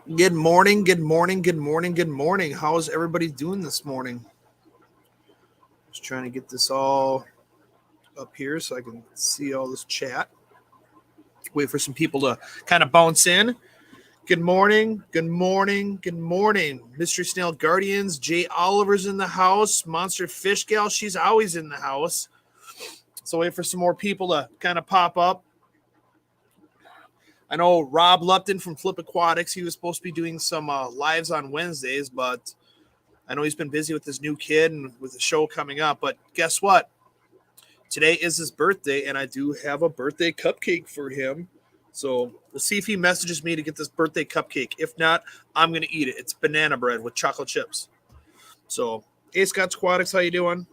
Good morning, good morning, good morning, good morning. How is everybody doing this morning? Just trying to get this all up here so I can see all this chat. Wait for some people to kind of bounce in. Good morning, good morning, good morning. Mystery Snail Guardians, Jay Oliver's in the house. Monster Fish Gal, she's always in the house. So wait for some more people to kind of pop up. I know Rob Lupton from Flip Aquatics, he was supposed to be doing some lives on Wednesdays, but I know he's been busy with his new kid and with the show coming up. But guess what? Today is his birthday, and I do have a birthday cupcake for him. So we'll see if he messages me to get this birthday cupcake. If not, I'm going to eat it. It's banana bread with chocolate chips. So, hey, Scott Aquatics, how you doing?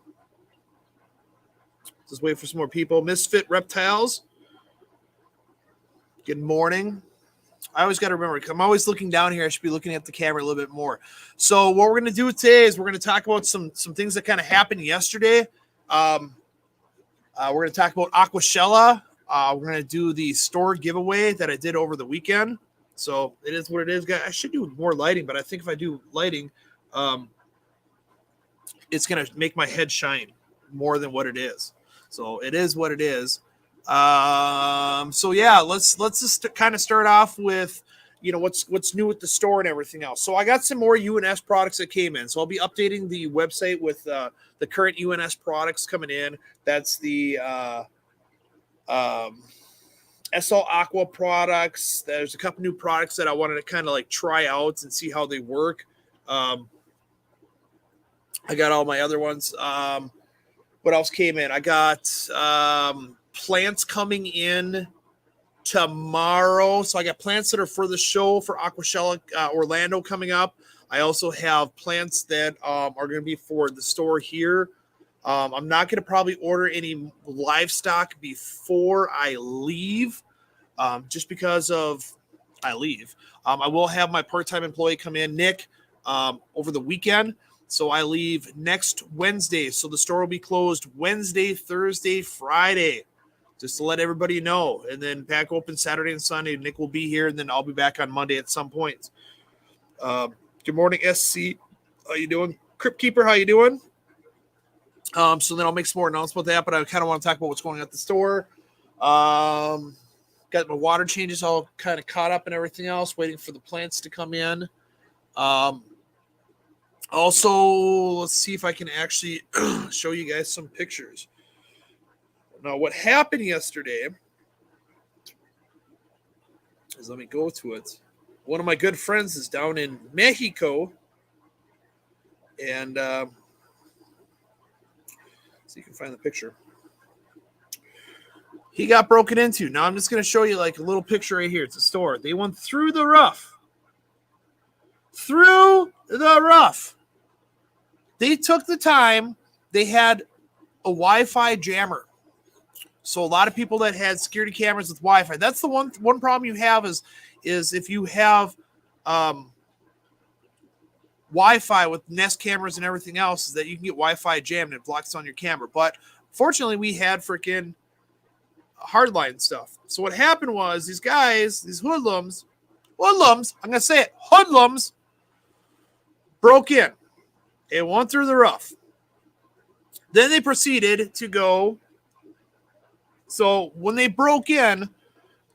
Just wait for some more people. Misfit Reptiles. Good morning. I always got to remember, I'm always looking down here. I should be looking at the camera a little bit more. So what we're going to do today is we're going to talk about some things that kind of happened yesterday. We're going to talk about Aquashella. We're going to do the store giveaway that I did over the weekend. So it is what it is. I should do more lighting, but I think if I do lighting, it's going to make my head shine more than what it is. So it is what it is. So yeah, let's just kind of start off with, what's new with the store and everything else. So I got some more UNS products that came in. So I'll be updating the website with the current UNS products coming in. That's the SL Aqua products. There's a couple new products that I wanted to kind of like try out and see how they work. I got all my other ones. What else came in? I got plants coming in tomorrow. So I got plants that are for the show for Aquashella Orlando coming up. I also have plants that are going to be for the store here. I'm not going to probably order any livestock before I leave, just because of I leave. I will have my part-time employee come in, Nick, over the weekend. So I leave next Wednesday. So the store will be closed Wednesday, Thursday, Friday, just to let everybody know. And then back open Saturday and Sunday. Nick will be here, and then I'll be back on Monday at some point. Good morning, SC. How you doing? Crypt Keeper, how you doing? So then I'll make some more announcements about that, but I kind of want to talk about what's going on at the store. Got my water changes all kind of caught up and everything else, waiting for the plants to come in. Also, let's see if I can actually show you guys some pictures. Now, what happened yesterday is, let me go to it. One of my good friends is down in Mexico, and so you can find the picture. He got broken into. Now, I'm just going to show you like a little picture right here. It's a store. They went through the rough. Through the rough. They took the time. They had a Wi-Fi jammer. So a lot of people that had security cameras with Wi-Fi. That's the one problem you have is if you have Wi-Fi with Nest cameras and everything else, is that you can get Wi-Fi jammed and it blocks on your camera. But fortunately, we had freaking hardline stuff. So what happened was these guys, these hoodlums, I'm going to say it, hoodlums, broke in. It went through the rough. Then they proceeded to go. So when they broke in,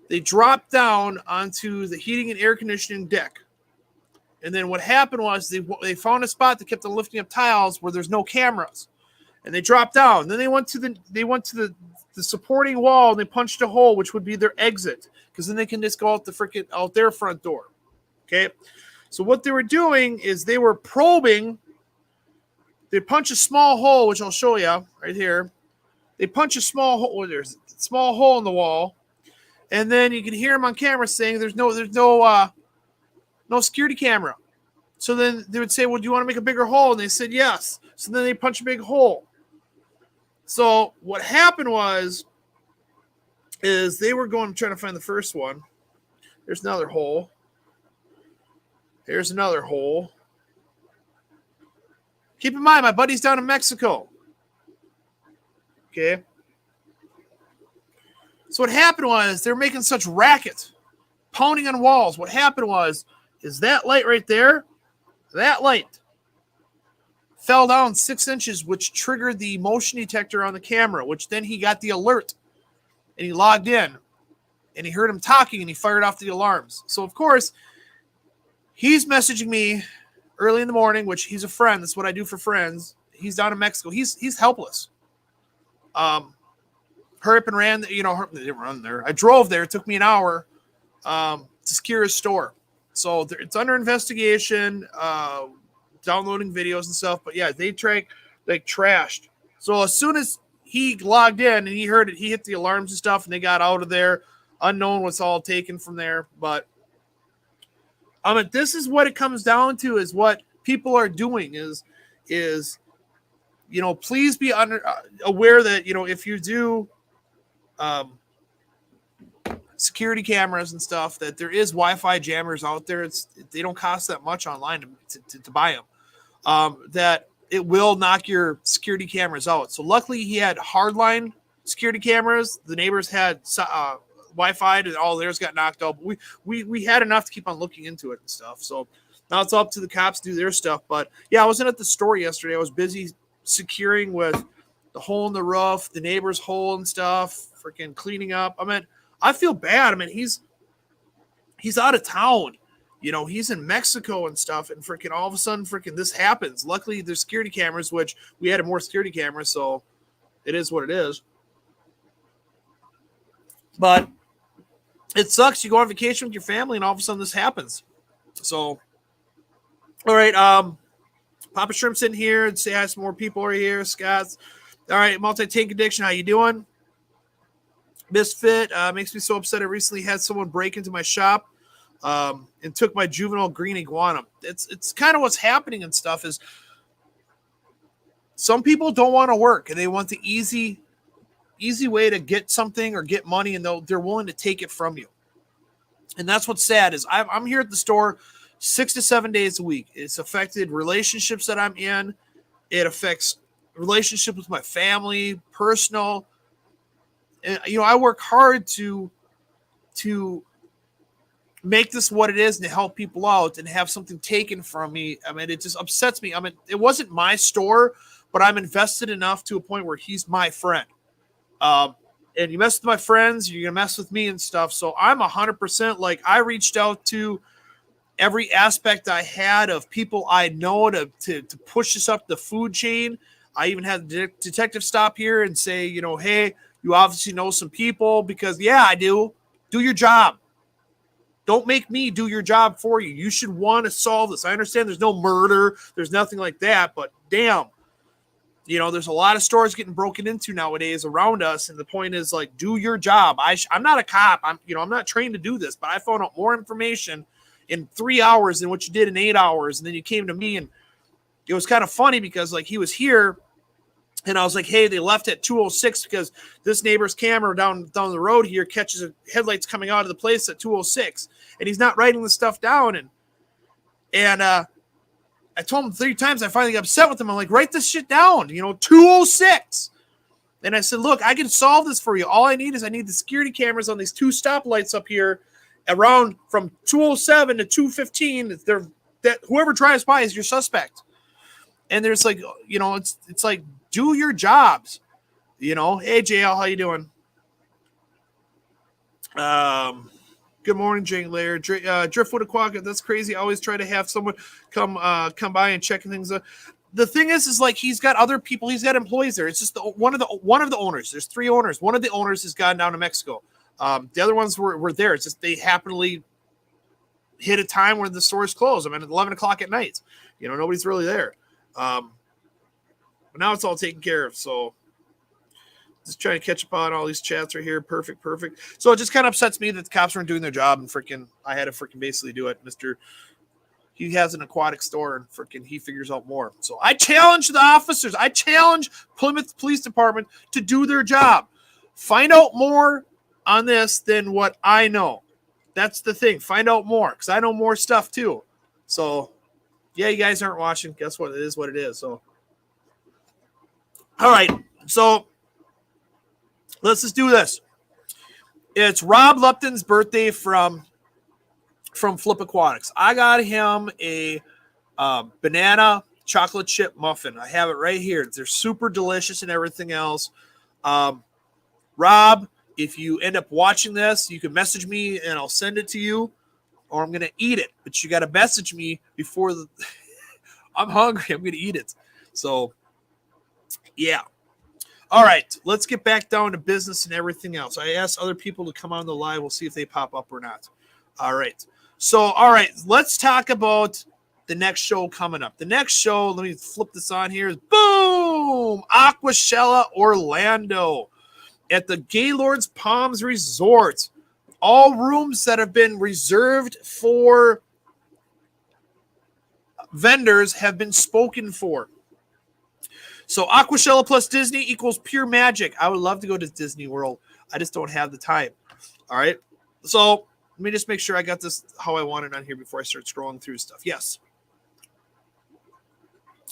they dropped down onto the heating and air conditioning deck. And then what happened was they found a spot that kept them lifting up tiles where there's no cameras. And they dropped down. Then they went to the supporting wall and they punched a hole, which would be their exit, because then they can just go out their front door. Okay. So what they were doing is they were probing. They punch a small hole, which I'll show you right here. They punch a small hole. There's a small hole in the wall, and then you can hear them on camera saying there's no security camera. So then they would say, "Well, do you want to make a bigger hole?" And they said yes. So then they punch a big hole. So what happened is they were trying to find the first one. There's another hole. Here's another hole. Keep in mind, my buddy's down in Mexico. Okay. So what happened was they were making such racket, pounding on walls. What happened was is that light right there. That light fell down 6 inches, which triggered the motion detector on the camera, which then he got the alert and he logged in and he heard him talking and he fired off the alarms. So, of course, he's messaging me early in the morning, which he's a friend. That's what I do for friends. He's down in Mexico. He's helpless. Hurry up and ran. They didn't run there. I drove there. It took me an hour to secure his store. So it's under investigation, downloading videos and stuff. But yeah, they trashed. So as soon as he logged in and he heard it, he hit the alarms and stuff, and they got out of there. Unknown what's all taken from there. But this is what it comes down to: is what people are doing is please be aware that if you do security cameras and stuff, that there is Wi-Fi jammers out there. They don't cost that much online to buy them. That it will knock your security cameras out. So luckily he had hardline security cameras. The neighbors had Wi-Fi, and all theirs got knocked out. But we had enough to keep on looking into it and stuff. So now it's up to the cops to do their stuff. But yeah, I wasn't at the store yesterday. I was busy securing with the hole in the roof, the neighbor's hole and stuff, freaking cleaning up. I feel bad. He's out of town. He's in Mexico and stuff, and freaking all of a sudden freaking this happens. Luckily, there's security cameras, which we had more security cameras, so it is what it is. But it sucks. You go on vacation with your family, and all of a sudden this happens. So, all right, Papa Shrimp's in here and say hi. Some more people are here. Scott's. All right, Multi-Tank Addiction, how you doing? Misfit makes me so upset. I recently had someone break into my shop and took my juvenile green iguana. It's kind of what's happening and stuff is some people don't want to work and they want the easy way to get something or get money, and they're willing to take it from you. And that's what's sad is I'm here at the store 6 to 7 days a week. It's affected relationships that I'm in. It affects relationship with my family, personal. And, I work hard to make this what it is and to help people out, and have something taken from me. It just upsets me. It wasn't my store, but I'm invested enough to a point where he's my friend. And you mess with my friends, you're going to mess with me and stuff. So I'm 100% I reached out to every aspect I had of people I know to push this up the food chain. I even had the detective stop here and say, hey, you obviously know some people, because yeah, I do. Do your job. Don't make me do your job for you. You should want to solve this. I understand there's no murder. There's nothing like that, but damn, there's a lot of stores getting broken into nowadays around us. And the point is do your job. I'm not a cop. I'm not trained to do this, but I found out more information in 3 hours than what you did in 8 hours. And then you came to me, and it was kind of funny because he was here. And I was like, hey, they left at 2:06 because this neighbor's camera down the road here catches headlights coming out of the place at 2:06. And he's not writing the stuff down. And I told him 3 times. I finally got upset with him. I'm like, write this shit down, 2:06. And I said, look, I can solve this for you. All I need the security cameras on these 2 stoplights up here around from 2:07 to 2:15. That whoever drives by is your suspect. And there's it's like, do your jobs, Hey, JL, how you doing? Good morning, Jane Lair. Driftwood Aquaca, that's crazy. I always try to have someone come by and check things out. The thing is he's got other people. He's got employees there. It's just one of the owners. There's 3 owners. One of the owners has gone down to Mexico. The other ones were there. It's just they happily hit a time where the store is closed. At 11 o'clock at night. Nobody's really there. But now it's all taken care of. So just trying to catch up on all these chats right here. Perfect. So it just kind of upsets me that the cops weren't doing their job, and I had to basically do it. He has an aquatic store, and he figures out more. So I challenge the officers. I challenge Plymouth Police Department to do their job. Find out more on this than what I know. That's the thing. Find out more, because I know more stuff too. So yeah, you guys aren't watching. Guess what? It is what it is. So all right. So let's just do this. It's Rob Lupton's birthday from from Flip Aquatics. I got him a banana chocolate chip muffin. I have it right here. They're super delicious and everything else. Rob, if you end up watching this, you can message me and I'll send it to you, or I'm going to eat it. But you got to message me before the I'm hungry. I'm going to eat it. So, yeah. All right. Let's get back down to business and everything else. I asked other people to come on the live. We'll see if they pop up or not. All right. So, all right. Let's talk about the next show coming up. The next show, let me flip this on here, is boom! Aquashella Orlando at the Gaylord's Palms Resort. All rooms that have been reserved for vendors have been spoken for. So Aquashella plus Disney equals pure magic. I would love to go to Disney World. I just don't have the time. All right. So let me just make sure I got this how I want it on here before I start scrolling through stuff. Yes.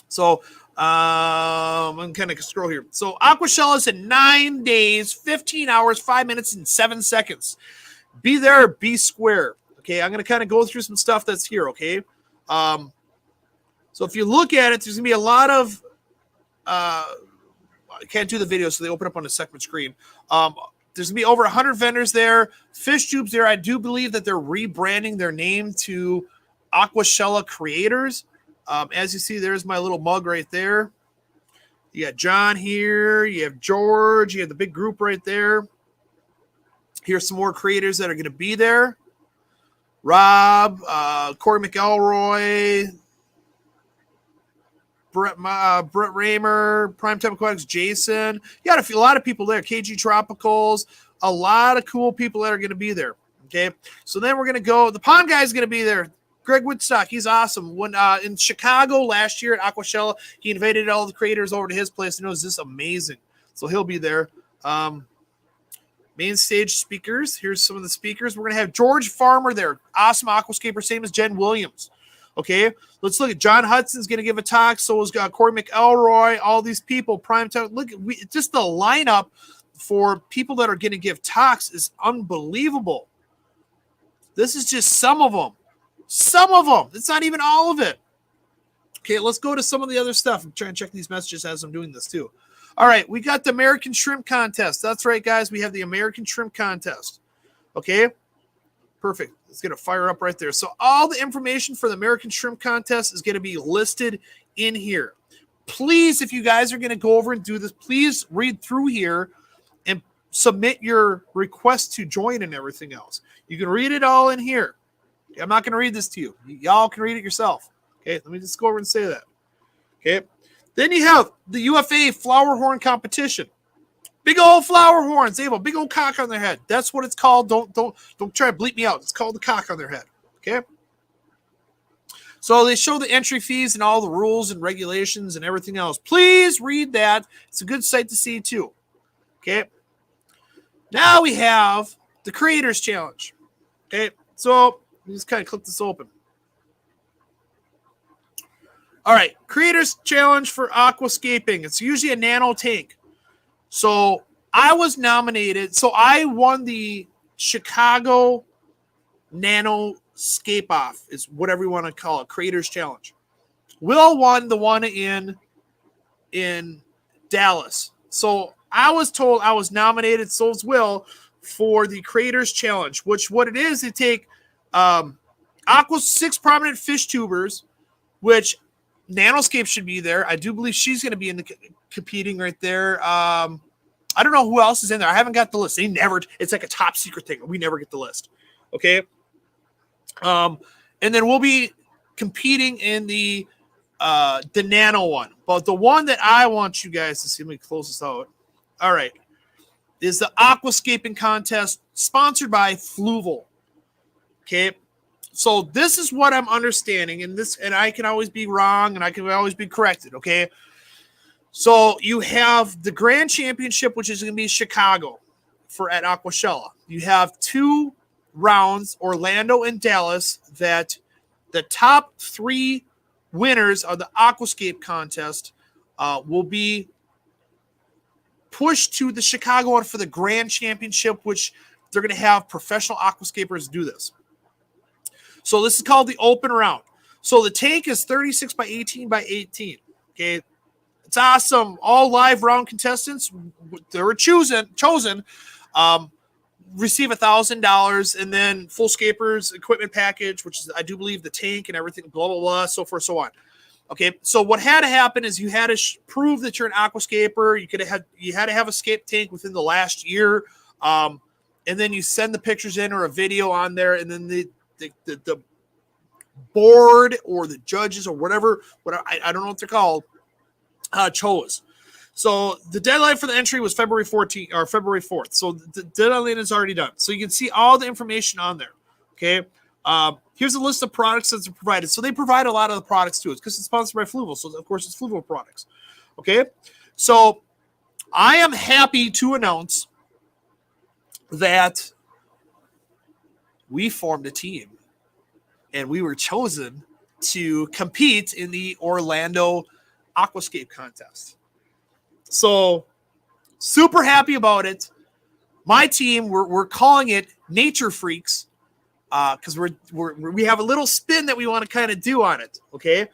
So I'm kind of scroll here. So Aquashella is in 9 days, 15 hours, 5 minutes, and 7 seconds. Be there, be square. Okay, I'm going to kind of go through some stuff that's here, okay? So if you look at it, there's going to be a lot of I can't do the video, so they open up on a second screen. There's going to be over 100 vendors there. Fish tubes there. I do believe that they're rebranding their name to Aquashella Creators. As you see, there's my little mug right there. You got John here. You have George. You have the big group right there. Here's some more creators that are going to be there. Rob, Corey McElroy, Brett Raymer, Primetime Aquatics, Jason. You got a lot of people there. KG Tropicals. A lot of cool people that are going to be there. Okay. So then we're going to go. The pond guy is going to be there. Greg Woodstock, he's awesome. When in Chicago last year at Aquashella, he invited all the creators over to his place, and it was just amazing. So he'll be there. Main stage speakers. Here's some of the speakers. We're going to have George Farmer there. Awesome aquascaper, same as Jen Williams. Okay, let's look at John Hudson's going to give a talk. So is Corey McElroy, all these people. Primetime. Look, just the lineup for people that are going to give talks is unbelievable. This is just some of them. Some of them. It's not even all of it. Okay, let's go to some of the other stuff. I'm trying to check these messages as I'm doing this too. All right, we got the American Shrimp Contest. That's right, guys. We have the American Shrimp Contest. Okay, perfect. It's going to fire up right there. So all the information for the American Shrimp Contest is going to be listed in here. Please, if you guys are going to go over and do this, please read through here and submit your request to join and everything else. You can read it all in here. I'm not going to read this to you. Y'all can read it yourself. Okay, let me just go over and say that. Okay, then you have the UFA flower horn competition. Big old flower horns. They have a big old cock on their head. That's what it's called. Don't try to bleep me out. It's called the cock on their head. Okay. So they show the entry fees and all the rules and regulations and everything else. Please read that. It's a good site to see too. Okay. Now we have the Creators Challenge. Okay. So let me just kind of click this open. All right. Creators Challenge for Aquascaping. It's usually a nano tank. So I was nominated. So I won the Chicago Nano Scape Off, is whatever you want to call it, Creators Challenge. Will won the one in Dallas. So I was told I was nominated, so is Will, for the Creators Challenge, which what it is, they take Aqua's 6 prominent fish tubers, which Nanoscape should be there. I do believe she's going to be in the competing right there. I don't know who else is in there. I haven't got the list. It's like a top secret thing. We never get the list. Okay. And then we'll be competing in the Nano one. But the one that I want you guys to see, let me close this out. All right. Is the Aquascaping Contest sponsored by Fluval. Okay. So this is what I'm understanding, and I can always be wrong and I can always be corrected. Okay. So you have the Grand Championship, which is going to be Chicago at Aquashella. You have 2 rounds, Orlando and Dallas, that the top 3 winners of the Aquascape contest will be pushed to the Chicago one for the Grand Championship, which they're going to have professional aquascapers do this. So this is called the open round. So the tank is 36 by 18 by 18. Okay. It's awesome. All live round contestants, they were chosen, receive $1,000, and then full scapers equipment package, which is, I do believe, the tank and everything, blah, blah, blah, so forth, so on. Okay, so what had to happen is you had to prove that you're an aquascaper. You had to have a scape tank within the last year, and then you send the pictures in or a video on there, and then the board or the judges or whatever I don't know what they're called, chose. So the deadline for the entry was February 14th or February 4th. So the deadline is already done. So you can see all the information on there. Okay. Here's a list of products that's provided. So they provide a lot of the products to us because it's sponsored by Fluval. So of course it's Fluval products. Okay. So I am happy to announce that we formed a team and we were chosen to compete in the Orlando Aquascape Contest. So super happy about it. My team, we're calling it Nature Freaks because we have a little spin that we want to kind of do on it. Okay,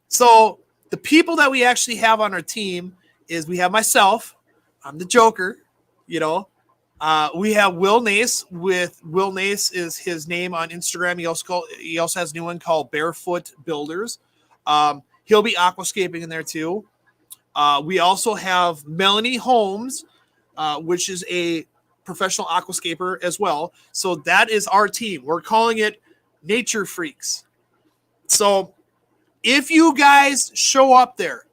so the people that we actually have on our team is we have myself. I'm the Joker. You know, we have Will Nace. With Will Nace is his name on Instagram. He also has a new one called Barefoot Builders. He'll be aquascaping in there too. We also have Melanie Holmes, which is a professional aquascaper as well. So that is our team. We're calling it Nature Freaks. So if you guys show up there,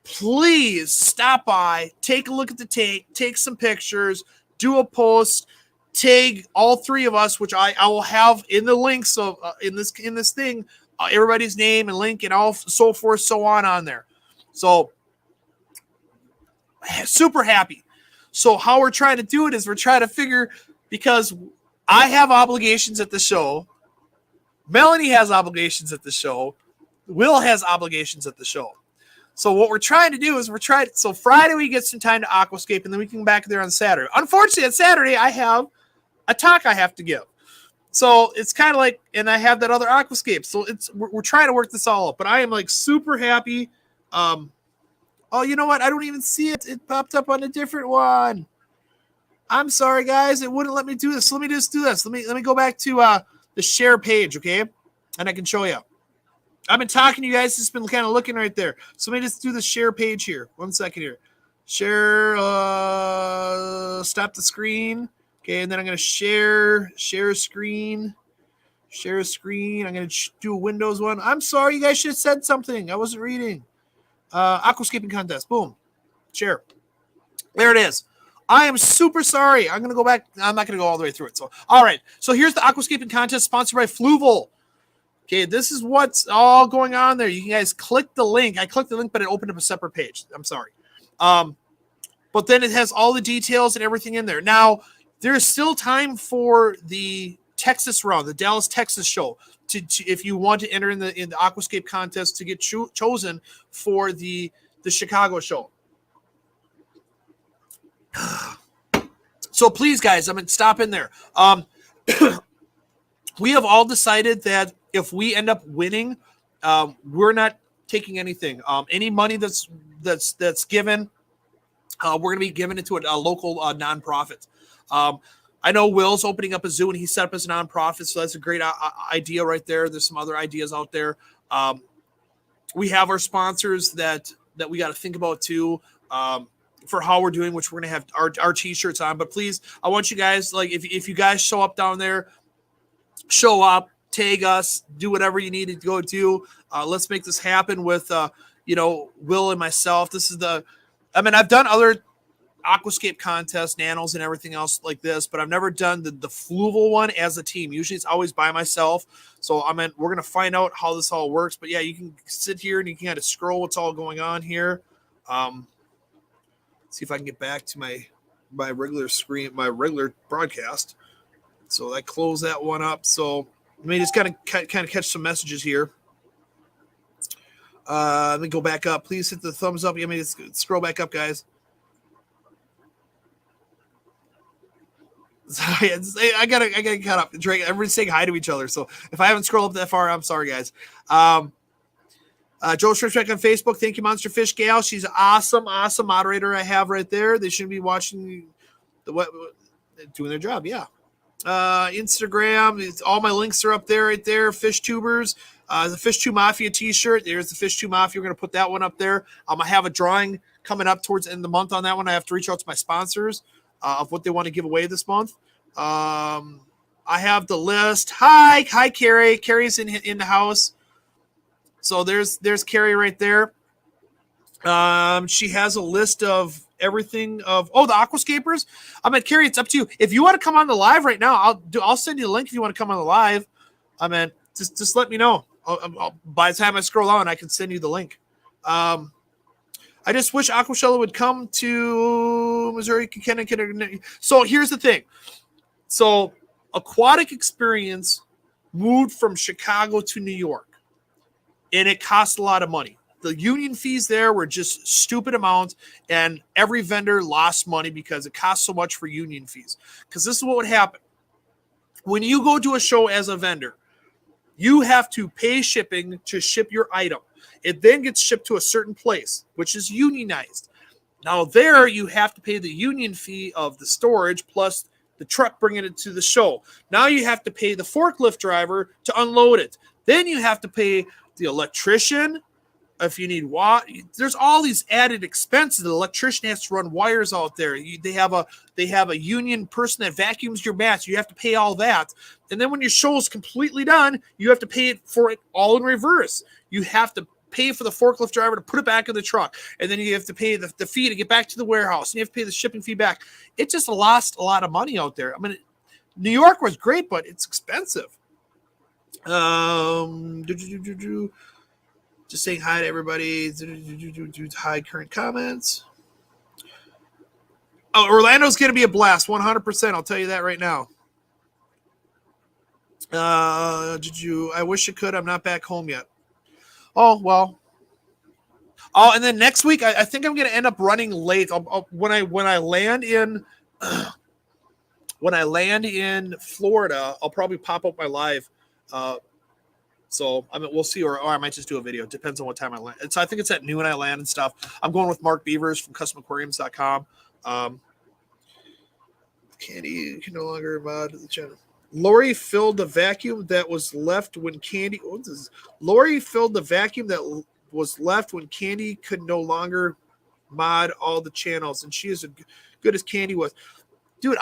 please stop by, take a look at the tank, take some pictures, do a post, tag all three of us, which I will have in the links of in this thing, everybody's name and link and all so forth, so on there. So super happy. So how we're trying to do it is we're trying to figure, because I have obligations at the show, Melanie has obligations at the show, Will has obligations at the show. So what we're trying to do is so Friday we get some time to aquascape, and then we can go back there on Saturday. Unfortunately, on Saturday I have a talk I have to give. So it's kind of like, and I have that other aquascape. So we're trying to work this all up, but I am like super happy. Oh, you know what? I don't even see it. It popped up on a different one. I'm sorry, guys. It wouldn't let me do this. Let me just do this. Let me go back to the share page, okay? And I can show you. I've been talking to you guys. It's been kind of looking right there. So let me just do the share page here. 1 second here. Share. Stop the screen. Okay, and then I'm going to share screen. Share screen. I'm going to do a Windows one. I'm sorry. You guys should have said something. I wasn't reading. Aquascaping Contest. Boom. Share. There it is. I am super sorry. I'm going to go back. I'm not going to go all the way through it. So, all right. So here's the Aquascaping Contest sponsored by Fluval. Okay, this is what's all going on there. You guys click the link. I clicked the link, but it opened up a separate page. I'm sorry. But then it has all the details and everything in there. Now, there's still time for the Texas round, the Dallas, Texas show. If you want to enter in the Aquascape Contest to get chosen for the Chicago show. So please, guys, stop in there. We have all decided that if we end up winning, we're not taking anything. Any money that's given, we're going to be giving it to a local nonprofit. I know Will's opening up a zoo, and he's set up as a nonprofit, so that's a great idea right there. There's some other ideas out there. We have our sponsors that we got to think about too, for how we're doing, which we're going to have our T-shirts on. But please, I want you guys, like, if you guys show up down there, show up, tag us, do whatever you need to go do. Let's make this happen with, Will and myself. I've done other Aquascape contests, nanos, and everything else like this, but I've never done the Fluval one as a team. Usually it's always by myself. So we're going to find out how this all works. But yeah, you can sit here and you can kind of scroll what's all going on here. See if I can get back to my regular screen, my regular broadcast. So I close that one up. So let me just kind of catch some messages here. Let me go back up. Please hit the thumbs up. Let me just scroll back up, guys. So, yeah, I gotta cut up. Everybody's saying hi to each other. So if I haven't scrolled up that far, I'm sorry, guys. Joe Shrimp on Facebook. Thank you, Monster Fish Gal. She's awesome moderator I have right there. They shouldn't be watching what doing their job. Yeah. Instagram. All my links are up there, right there. Fish Tubers. The Fish Tube Mafia T-shirt. There's the Fish Tube Mafia. We're gonna put that one up there. I have a drawing coming up towards the end of the month on that one. I have to reach out to my sponsors of what they want to give away this month. I have the list. Hi, Carrie. Carrie's in the house. So there's Carrie right there. She has a list of everything of the Aquascapers. Carrie, it's up to you. If you want to come on the live right now, I'll send you the link if you want to come on the live. Just let me know. By the time I scroll on, I can send you the link. I just wish Aquashella would come to Missouri. So here's the thing. So Aquatic Experience moved from Chicago to New York, and it cost a lot of money. The union fees there were just stupid amounts, and every vendor lost money because it cost so much for union fees. Because this is what would happen. When you go to a show as a vendor, you have to pay shipping to ship your item. It then gets shipped to a certain place, which is unionized. Now there, you have to pay the union fee of the storage plus the truck bringing it to the show. Now you have to pay the forklift driver to unload it. Then you have to pay the electrician. If you need water, there's all these added expenses. The electrician has to run wires out there. They have a union person that vacuums your mats. You have to pay all that. And then when your show is completely done, you have to pay for it all in reverse. You have to pay for the forklift driver to put it back in the truck. And then you have to pay the fee to get back to the warehouse. And you have to pay the shipping fee back. It just lost a lot of money out there. New York was great, but it's expensive. Just saying hi to everybody. Hi, current comments. Oh, Orlando's going to be a blast, 100%. I'll tell you that right now. I wish I could. I'm not back home yet. Oh, well. Oh, and then next week, I think I'm going to end up running late. When I land in Florida, I'll probably pop up my live. So we'll see, or I might just do a video. It depends on what time I land. So I think it's at noon I land and stuff. I'm going with Mark Beavers from CustomAquariums.com. Candy can no longer mod the channel. Lori filled the vacuum that was left when Candy. Lori filled the vacuum that was left when Candy could no longer mod all the channels, and she is as good as Candy was. Dude,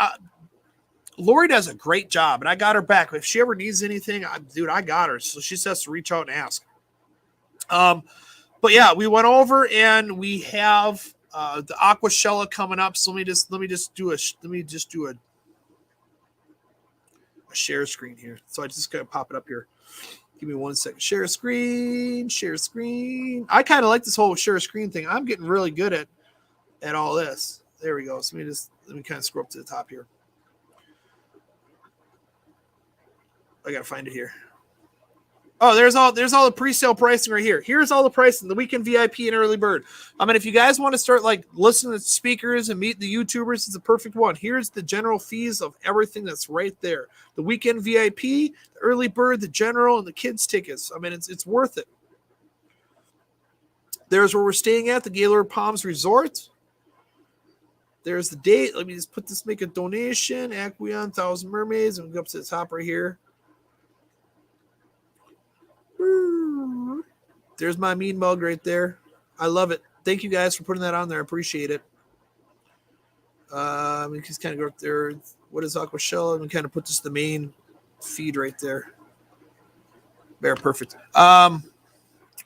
Lori does a great job, and I got her back. If she ever needs anything, I got her. So she has to reach out and ask. But yeah, we went over, and we have the Aquashella coming up. So let me just do a share screen here. So I just gotta pop it up here. Give me 1 second. Share screen. I kind of like this whole share screen thing. I'm getting really good at all this. There we go. So let me kind of scroll up to the top here. I gotta find it here. Oh, there's all the pre-sale pricing right here. Here's all the pricing, the weekend VIP and early bird. If you guys want to start listening to speakers and meet the YouTubers, it's a perfect one. Here's the general fees of everything that's right there. The weekend VIP, the early bird, the general, and the kids tickets. It's worth it. There's where we're staying at, the Gaylord Palms Resort. There's the date. Let me just make a donation. Aqueon, 1,000 Mermaids, and we go up to the top right here. There's my mean mug right there. I love it. Thank you guys for putting that on there. I appreciate it. We just kind of go up there. What is Aquashella? And we kind of put the main feed right there. There, perfect. All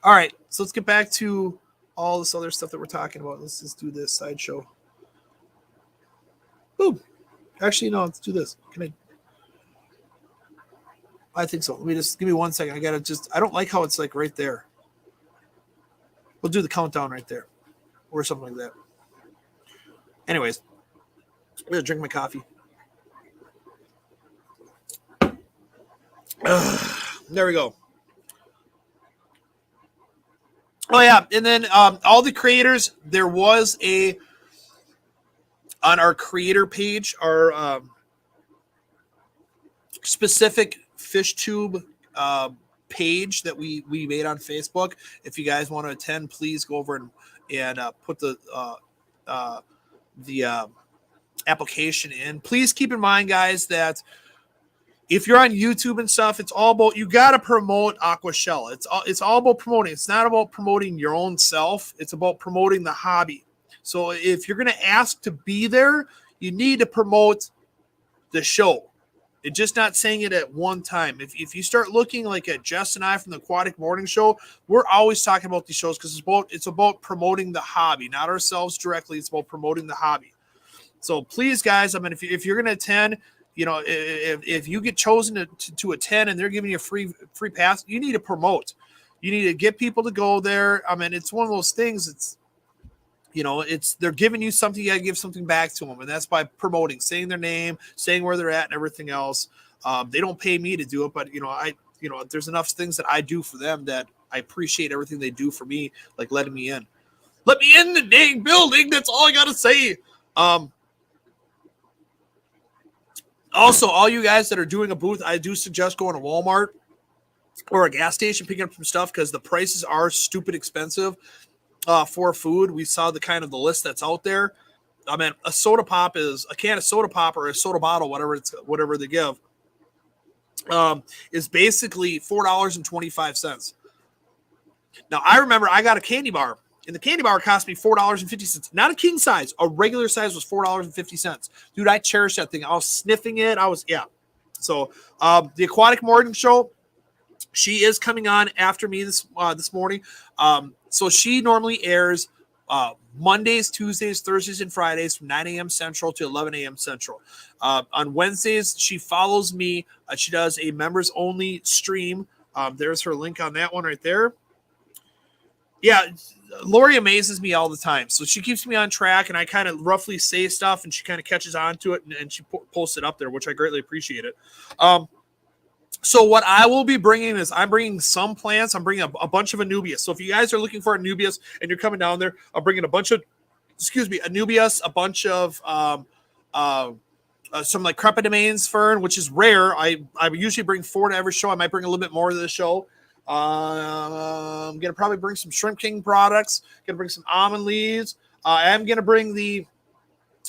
right, so let's get back to all this other stuff that we're talking about. Let's just do this Sideshow. Boom. Actually, no, let's do this. I think so. Let me just give me 1 second. I don't like how it's right there. We'll do the countdown right there or something like that. Anyways, I'm going to drink my coffee. There we go. Oh, yeah. And then all the creators, there was on our creator page, our specific fish tube page that we made on Facebook. If you guys want to attend, please go over and put the application in. Please keep in mind, guys, that if you're on YouTube and stuff, it's all about, you got to promote Aquashella. It's all about promoting. It's not about promoting your own self. It's about promoting the hobby. So if you're going to ask to be there, you need to promote the show. And just not saying it at one time. If you start looking like at Jess and I from the Aquatic Morning Show, we're always talking about these shows because it's about promoting the hobby, not ourselves directly. It's about promoting the hobby. So please, guys, I mean, if you're going to attend, if you get chosen to attend and they're giving you a free pass, you need to promote. You need to get people to go there. I mean, it's one of those things. They're giving you something. You got to give something back to them, and that's by promoting, saying their name, saying where they're at, and everything else. They don't pay me to do it, but there's enough things that I do for them that I appreciate everything they do for me, like letting me in. Let me in the dang building. That's all I got to say. Also, all you guys that are doing a booth, I do suggest going to Walmart or a gas station, picking up some stuff because the prices are stupid expensive for food. We saw the list that's out there. I mean, a can of soda pop or a soda bottle, whatever they give, is basically $4.25. Now, I remember I got a candy bar. And the candy bar cost me $4.50. Not a king size. A regular size was $4.50. Dude, I cherish that thing. I was sniffing it. So the Aquatic Morning Show, she is coming on after me this morning. So she normally airs Mondays, Tuesdays, Thursdays, and Fridays from 9 a.m. Central to 11 a.m. Central. On Wednesdays, she follows me. She does a members-only stream. There's her link on that one right there. Yeah, Lori amazes me all the time. So she keeps me on track, and I kind of roughly say stuff, and she kind of catches on to it, and she posts it up there, which I greatly appreciate it. So what I will be bringing is I'm bringing some plants. I'm bringing a bunch of Anubias. So if you guys are looking for Anubias and you're coming down there, I'm bringing Anubias, a bunch of some like Crepidomanes fern, which is rare. I usually bring 4 to every show. I might bring a little bit more to the show. I'm going to probably bring some Shrimp King products. Going to bring some almond leaves. I'm going to bring the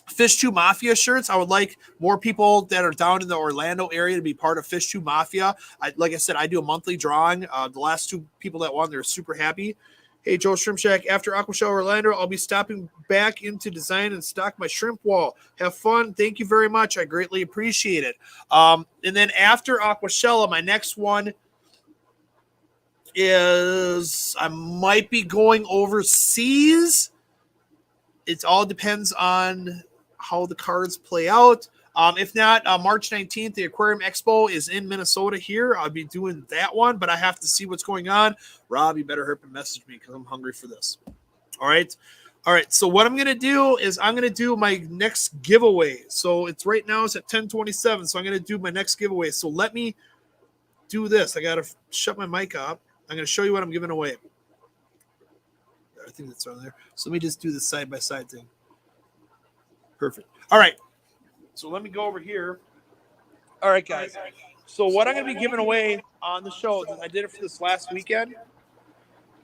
Fish 2 Mafia shirts. I would like more people that are down in the Orlando area to be part of Fish 2 Mafia. Like I said, I do a monthly drawing. The last 2 people that won, they're super happy. Hey, Joe Shrimp Shack, after Aquashella Orlando, I'll be stopping back into design and stock my shrimp wall. Have fun. Thank you very much. I greatly appreciate it. And then after Aquashella, my next one is I might be going overseas. It all depends on how the cards play out. If not, March 19th, the Aquarium Expo is in Minnesota here. I'll be doing that one, but I have to see what's going on. Rob, you better hurry up and message me because I'm hungry for this. All right. So what I'm going to do is I'm going to do my next giveaway. So it's right now it's at 10:27. So I'm going to do my next giveaway. So let me do this. I got to shut my mic up. I'm going to show you what I'm giving away. I think that's on there. So let me just do the side-by-side thing. Perfect. All right. So let me go over here. All right, guys. So what I'm going to be giving away on the show, I did it for this last weekend.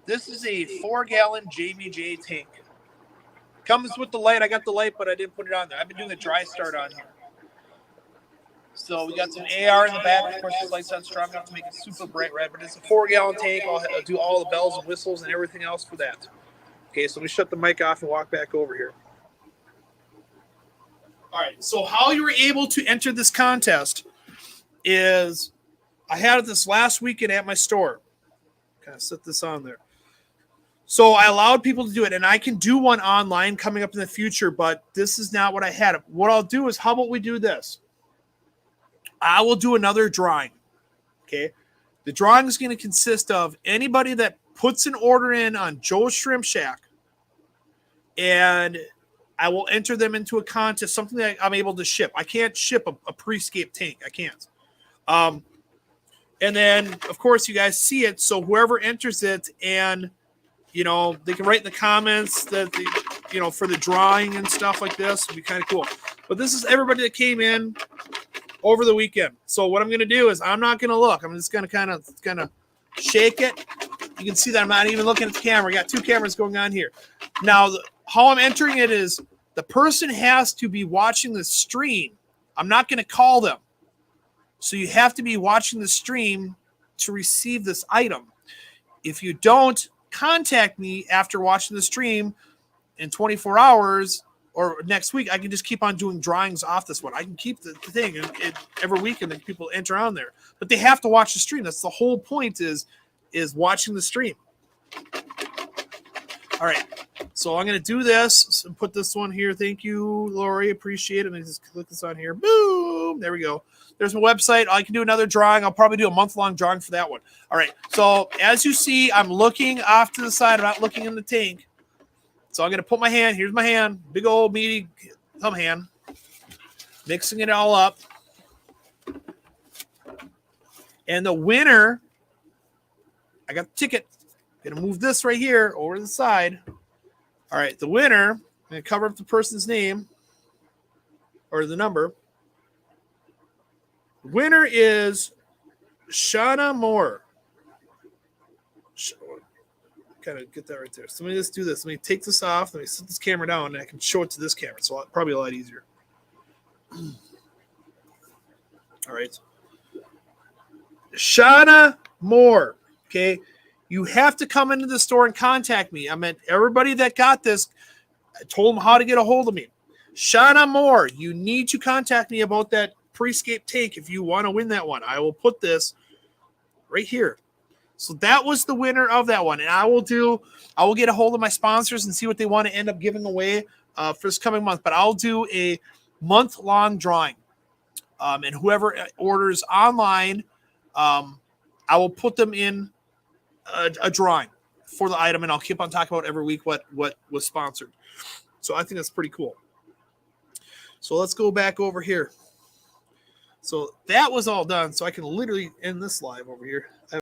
This is a 4-gallon JBJ tank. Comes with the light. I got the light, but I didn't put it on there. I've been doing a dry start on here. So we got some AR in the back. Of course, the light's not strong enough to make it super bright red, but it's a 4-gallon tank. I'll do all the bells and whistles and everything else for that. Okay, so let me shut the mic off and walk back over here. All right, so how you were able to enter this contest is I had it this last weekend at my store. Kind of set this on there. So I allowed people to do it, and I can do one online coming up in the future, but this is not what I had. What I'll do is, how about we do this? I will do another drawing, okay? The drawing is going to consist of anybody that puts an order in on Joe's Shrimp Shack, and I will enter them into a contest, something that I'm able to ship. I can't ship a pre-scape tank. I can't. And then, of course, you guys see it, so whoever enters it, and, you know, they can write in the comments that, for the drawing and stuff like this. It'd be kind of cool. But this is everybody that came in. over the weekend. So what I'm going to do is I'm not going to look. I'm just going to kind of shake it. You can see that I'm not even looking at the camera. I got two cameras going on here. Now, how I'm entering it is the person has to be watching the stream. I'm not going to call them. So you have to be watching the stream to receive this item. If you don't contact me after watching the stream in 24 hours or next week, I can just keep on doing drawings off this one. I can keep the thing and every weekend that people enter on there. But they have to watch the stream. That's the whole point is watching the stream. All right. So I'm going to do this and put this one here. Thank you, Lori. Appreciate it. Let me just click this on here. Boom. There we go. There's my website. I can do another drawing. I'll probably do a month-long drawing for that one. All right. So as you see, I'm looking off to the side. I'm not looking in the tank. So I'm going to put my hand. Here's my hand. Big old meaty thumb hand. Mixing it all up. And the winner, I got the ticket. I'm going to move this right here over to the side. All right. The winner, I'm going to cover up the person's name or the number. The winner is Shauna Moore. Kind of get that right there. So let me just do this. Let me take this off. Let me set this camera down, and I can show it to this camera. So probably a lot easier. All right. Shauna Moore. Okay. You have to come into the store and contact me. I meant everybody that got this, I told them how to get a hold of me. Shauna Moore, you need to contact me about that Prescape tank if you want to win that one. I will put this right here. So that was the winner of that one. And I will get a hold of my sponsors and see what they want to end up giving away for this coming month. But I'll do a month-long drawing. And whoever orders online, I will put them in a drawing for the item, and I'll keep on talking about every week what was sponsored. So I think that's pretty cool. So let's go back over here. So that was all done. So I can literally end this live over here.